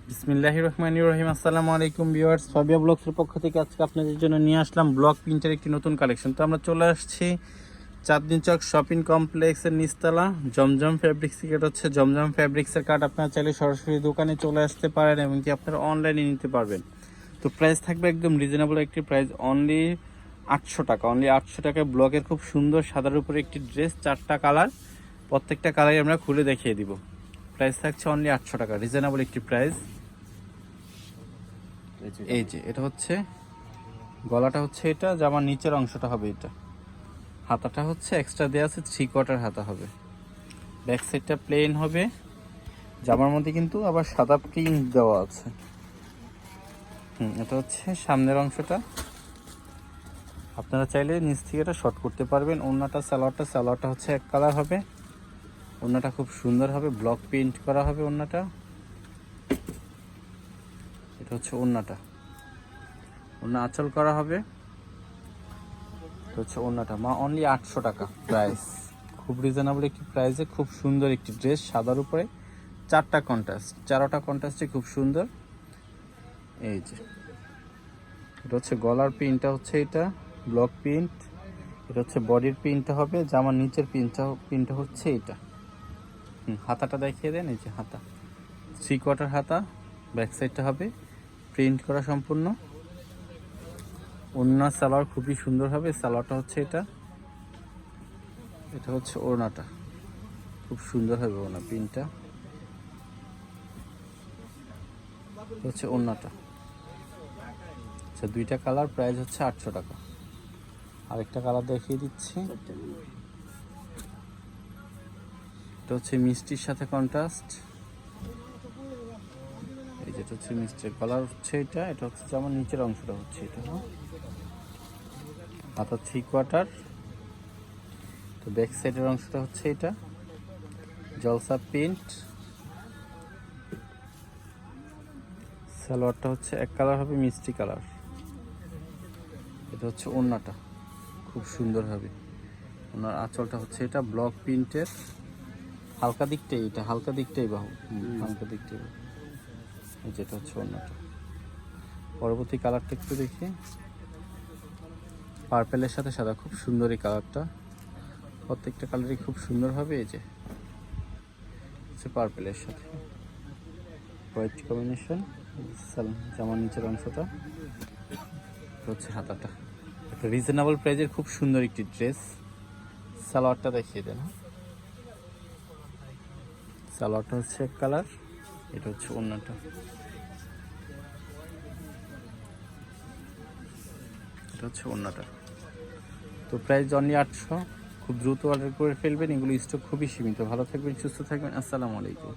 বিসমিল্লাহির রহমানির রহিম। আসসালামু আলাইকুম ভিউয়ার্স, ফাবিয়া ব্লগসের পক্ষ থেকে আজকে আপনাদের জন্য নিয়ে আসলাম ব্লক প্রিন্টের একটি নতুন কালেকশন। তো আমরা চলে আসছি চাঁদনী চক শপিং কমপ্লেক্সের নিচতলা জমজম ফ্যাব্রিক্স। এটা হচ্ছে জমজম ফ্যাব্রিক্সের কার্ড। আপনারা চাইলে সরাসরি দোকানে চলে আসতে পারেন এবং কি আপনারা অনলাইনে নিতে পারবেন। তো প্রাইস থাকবে একদম রিজনেবল একটি প্রাইস, অনলি 800 টাকা। অনলি 800 টাকায় ব্লকের খুব সুন্দর সাদার উপরে একটি ড্রেস, 4টা কালার, প্রত্যেকটা কালারই আমরা খুলে দেখিয়ে দিব। প্রাইস থাকছে অনলি 800 টাকা, রিজনেবল একটি প্রাইস। এই যে এটা হচ্ছে গলাটা, হচ্ছে এটা জামার নিচের অংশটা হবে, এটা হাতাটা হচ্ছে এক্সট্রা দেওয়া আছে, 3/4 হাতা হবে। ব্যাক সাইডটা প্লেন হবে, জামার মধ্যে কিন্তু আবার সাদা প্রিন্ট দেওয়া আছে। এটা হচ্ছে সামনের অংশটা। আপনারা চাইলে নিচ থেকে এটা শর্ট করতে পারবেন। ওড়নাটা সালোয়ারটা হচ্ছে এক কালার হবে। ওড়নাটা খুব সুন্দর হবে, ব্লক প্রিন্ট করা হবে ওড়নাটা। এটা হচ্ছে ওড়নাটা, ওড়না আঁচল করা হবে। হচ্ছে ওড়নাটা অনলি 800 টাকা প্রাইস, খুব রিজনেবল একটি প্রাইসে খুব সুন্দর একটি ড্রেস, সাদার উপরে 4টা কন্ট্রাস্ট, 4টা কন্ট্রাস্টে খুব সুন্দর। এই যে এটা হচ্ছে গলার প্রিন্টটা, হচ্ছে এটা ব্লক প্রিন্ট। এটা হচ্ছে বডির প্রিন্টটা হবে, জামার নিচের প্রিন্টটা হচ্ছে এটা। হাতাটা দেখিয়ে দেন। এই যে হাতা 3/4 হাতা, ব্যাক সাইডটা হবে প্রিন্ট করা সম্পূর্ণ। ওড়না সালোয়ার খুবই সুন্দর হবে, সালোয়ারটা হচ্ছে এটা। এটা হচ্ছে ওড়নাটা, খুব সুন্দর হবে ওড়না প্রিন্টটা। হচ্ছে ওড়নাটা। আচ্ছা, 2টা কালার, প্রাইস হচ্ছে 800 টাকা। আরেকটা কালার দেখিয়ে দিচ্ছি। এটা হচ্ছে মিষ্টির সাথে কন্ট্রাস্ট। এই যেটা হচ্ছে মিষ্টির কালার, হচ্ছে এটা। এটা হচ্ছে যেমন নিচের অংশটা হচ্ছে এটা, হাতা 3/4। তো ব্যাক সাইডের অংশটা হচ্ছে এটা, জলসা প্রিন্ট। সালোয়ারটা হচ্ছে এক কালার হবে, মিষ্টি কালার। এটা হচ্ছে ওড়নাটা, খুব সুন্দর হবে। ওনার আঁচলটা হচ্ছে এটা ব্লক প্রিন্টের, হালকা দিকটাই এটা, হালকা দিকটাই বাহু, হালকা দিকটাই। এই যেটা হচ্ছে ওড়নাটা। পরবর্তী কালারটা একটু দেখি, পার্পেলের সাথে সাদা, খুব সুন্দর এই কালারটা। প্রত্যেকটা কালারই খুব সুন্দর হবে। এই যে হচ্ছে পার্পেলের সাথে হোয়াইট কম্বিনেশন। জামার নিচের অংশটা হচ্ছে হাতাটা। একটা রিজনেবল প্রাইজের খুব সুন্দর একটি ড্রেস। সালোয়ারটা দেখিয়ে দেন। সালোয়ারটা হচ্ছে এক কালার। এটা হচ্ছে ওড়নাটা। এটা হচ্ছে ওড়নাটা। তো প্রাইস অনলি 800। খুব দ্রুত অর্ডার করে ফেলবেন, এগুলো স্টক খুবই সীমিত। ভালো থাকবেন, সুস্থ থাকবেন। আসসালামু আলাইকুম।